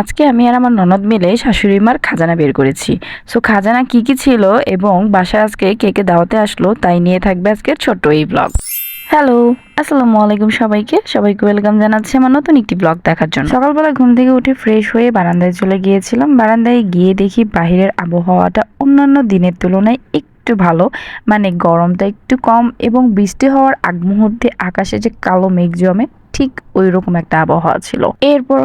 আজকে আমি আর আমার ননদ মিলে শাশুড়ি মার খাজানা বের করেছি। সো খাজানা কি কি ছিল এবং বাসায় আজকে কে কে দাওয়াতে আসলো তাই নিয়ে থাকবে আজকের ছোট্ট এই ব্লগ। হ্যালো, আসসালামু আলাইকুম সবাইকে ওয়েলকাম জানাচ্ছি আমার নতুন একটি ব্লগ দেখার জন্য। সকালবেলা ঘুম থেকে উঠে ফ্রেশ হয়ে বারান্দায় চলে গিয়েছিলাম। বারান্দায় গিয়ে দেখি বাহিরের আবহাওয়াটা অন্যান্য দিনের তুলনায় একটু ভালো, মানে গরমটা একটু কম এবং বৃষ্টি হওয়ার আগ মুহূর্তে আকাশে যে কালো মেঘ জমে ঠিক ওই রকম একটা আবহাওয়া ছিল। এরপর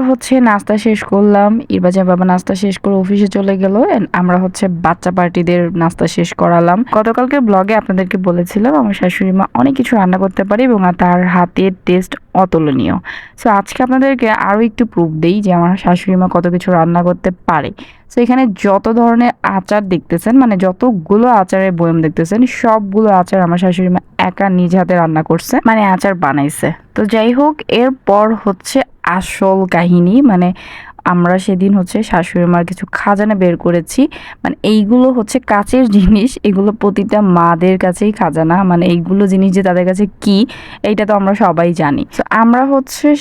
নাস্তা শেষ করলাম। ইরবাজের বাবা নাস্তা শেষ করে অফিসে চলে গেল। আমরা বাচ্চা পার্টিদের নাস্তা শেষ করালাম। গতকালকে ব্লগে আপনাদেরকে বলেছিলাম আমার শাশুড়ি মা অনেক কিছু রান্না করতে পারে এবং তার হাতের টেস্ট অতুলনীয়। সো আজকে আপনাদেরকে আরও একটু প্রুফ দেই যে আমার শাশুড়ি মা কত কিছু রান্না করতে পারে। সো এখানে যত ধরনের আচার দেখতেছেন, মানে যতগুলো আচারের বয়ম দেখতেছেন, সবগুলো আচার আমার শাশুড়ি মা একা নিজ হাতে রান্না করছে, মানে আচার বানাইছে। তো যাই হোক, এরপর আসল কাহিনী, মানে আমরা সেদিন শাশুড়ি মার কিছু খাজানা বের করেছি। মানে এইগুলো কাচের জিনিস, এগুলো প্রতিটা মাদের কাছেই খাজানা, মানে এইগুলো জিনিস যে তাদের কাছে কি এইটা তো আমরা সবাই জানি। তো আমরা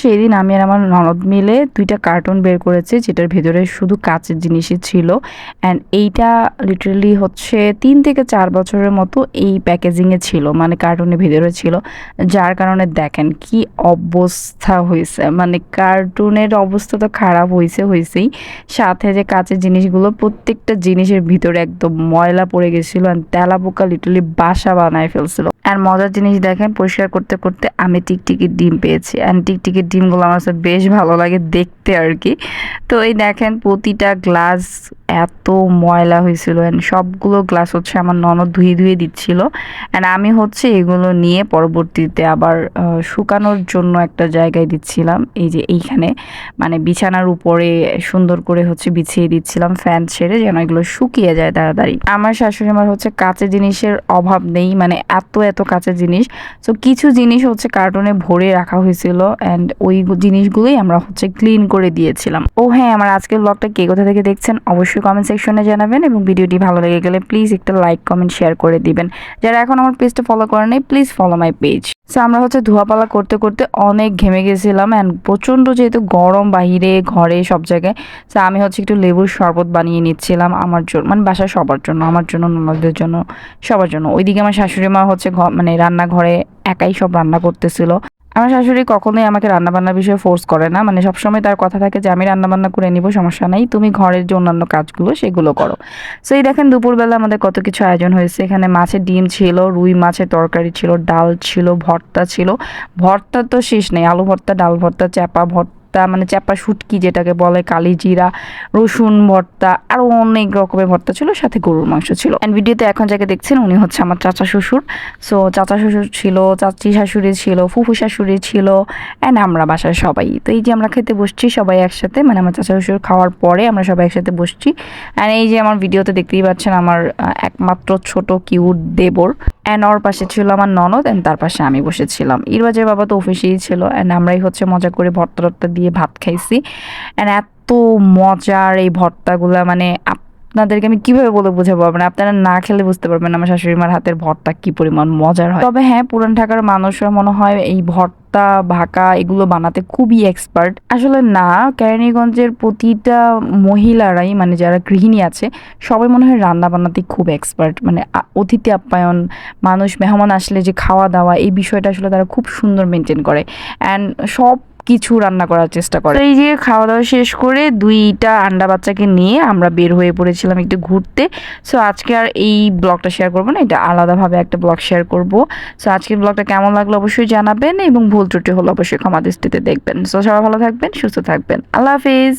সেদিন আমি আর আমার ননদ মিলে 2টা কার্টুন বের করেছি যেটার ভেতরে শুধু কাচের জিনিসই ছিল। অ্যান্ড এইটা লিটারালি 3 থেকে 4 বছরের মতো এই প্যাকেজিংয়ে ছিল, মানে কার্টুনের ভেতরে ছিল, যার কারণে দেখেন কি অবস্থা হয়েছে। মানে কার্টুনের অবস্থা তো খারাপ হয়েছেই, সাথে যে কাচের জিনিসগুলো প্রত্যেকটা জিনিসের ভিতরে একদম ময়লা পড়ে গেছিল, তেলাপোকা লিটারালি বাসা বানায় ফেলছিল। আর মজার জিনিস দেখেন, পরিষ্কার করতে করতে আমি টিকটিকির ডিম পেয়েছি। অ্যান্ড টিকটিকির ডিমগুলো আমার কাছে বেশ ভালো লাগে দেখতে আর কি। তো এই দেখেন প্রতিটা গ্লাস এত ময়লা হয়েছিল। অ্যান্ড সবগুলো গ্লাস আমার ননদ ধুয়ে দিচ্ছিল। অ্যান্ড আমি এগুলো নিয়ে পরবর্তীতে আবার শুকানোর জন্য একটা জায়গায় দিচ্ছিলাম, এই যে এইখানে, মানে বিছানার উপরে সুন্দর করে বিছিয়ে দিচ্ছিলাম ফ্যান ছেড়ে, যেন এগুলো শুকিয়ে যায় তাড়াতাড়ি। আমার শাশুড়ি মার কাঁচের জিনিসের অভাব নেই, মানে এত কাঁচের জিনিস। তো কিছু জিনিস কার্টুনে ভরে রাখা হয়েছিল, অ্যান্ড ওই জিনিসগুলোই আমরা ক্লিন করে দিয়েছিলাম। ও হ্যাঁ, আমার আজকের ব্লগটা কে কোথা থেকে দেখছেন অবশ্যই কমেন্ট সেকশনে জানাবেন, এবং ভিডিওটি ভালো লেগে গেলে প্লিজ একটা লাইক কমেন্ট শেয়ার করে দিবেন। যারা এখন আমার পেজটা ফলো করে নাই please follow my page. So আমরা ধোয়াপালা করতে করতে অনেক ঘেমে গেছিলাম, অ্যান্ড প্রচণ্ড যেহেতু গরম বাহিরে ঘরে সব জায়গায়। সো আমি একটু লেবুর শরবত বানিয়ে নিচ্ছিলাম আমার জন্য, মানে বাসার সবার জন্য, আমার জন্য, ননদদের জন্য, সবার জন্য। ওইদিকে আমার শাশুড়ি মা মানে রান্নাঘরে একাই সব রান্না করতেছিল। আমার শাশুড়ি কখনোই আমাকে রান্নাবান্নার বিষয়ে ফোর্স করে না, মানে সবসময় তার কথা থাকে যে আমি রান্নাবান্না করে নিব, সমস্যা নাই, তুমি ঘরের যে অন্যান্য কাজগুলো সেগুলো করো। সো এই দেখেন দুপুরবেলা আমাদের কত কিছু আয়োজন হয়েছে। এখানে মাছের ডিম ছিল, রুই মাছের তরকারি ছিল, ডাল ছিল, ভর্তা ছিল। ভর্তা তো শেষ নেই, আলু ভর্তা, ডাল ভর্তা, চ্যাপা ভর্তা, মানে চ্যাপা শুটকি যেটাকে বলে, কালি জিরা, রসুন ভর্তা, আরও অনেক রকমের ভর্তা ছিল, সাথে গরুর মাংস ছিল। অ্যান্ড ভিডিওতে এখন যাকে দেখছেন উনি আমার চাচা শ্বশুর। সো চাচা শ্বশুর ছিল, চাচি শাশুড়ি ছিল, ফুফু শাশুড়ি ছিল, অ্যান্ড আমরা বাসার সবাই। তো এই যে আমরা খেতে বসছি সবাই একসাথে, মানে আমার চাচা শ্বশুর খাওয়ার পরে আমরা সবাই একসাথে বসছি। অ্যান্ড এই যে আমার ভিডিওতে দেখতেই পাচ্ছেন আমার একমাত্র ছোট কিউট দেবর, অ্যান্ড ওর পাশে ছিল আমার ননদ, অ্যান্ড তার পাশে আমি বসেছিলাম। ইরবাজের বাবা তো অফিসেই ছিল, অ্যান্ড আমরাই মজা করে ভর্তা টর্তা দিয়ে ভাত খাইছি। অ্যান্ড এত মজার এই ভর্তাগুলা, মানে আপনাদেরকে আমি কিভাবে বলে বোঝাবো, মানে আপনারা না খেলে বুঝতে পারবেন আমার শাশুড়ি মার হাতের ভর্তা কি পরিমাণ মজার হয়। তবে হ্যাঁ, পুরান ঢাকার মানুষরা মনে হয় এই ভর্তা, ভাকা এগুলো বানাতে খুবই এক্সপার্ট। আসলে না, কেরানীগঞ্জের প্রতিটা মহিলারাই, মানে যারা গৃহিণী আছে সবাই মনে হয় রান্না বান্নাতে খুব এক্সপার্ট। মানে অতিথি আপ্যায়ন, মানুষ মেহমান আসলে যে খাওয়া দাওয়া, এই বিষয়টা আসলে তারা খুব সুন্দর মেনটেন করে, অ্যান্ড সব কিছু রান্না করার চেষ্টা করে। এই যে খাওয়া দাওয়া শেষ করে 2টা আন্ডা বাচ্চাকে নিয়ে আমরা বের হয়ে পড়েছিলাম একটু ঘুরতে। সো আজকে আর এই ব্লগটা শেয়ার করবো না, এটা আলাদাভাবে একটা ব্লগ শেয়ার করব। সো আজকের ব্লগটা কেমন লাগলো অবশ্যই জানাবেন, এবং ভুল ত্রুটি হলে অবশ্যই ক্ষমা দৃষ্টিতে দেখবেন। সো সবাই ভালো থাকবেন, সুস্থ থাকবেন, আল্লাহ হাফিজ।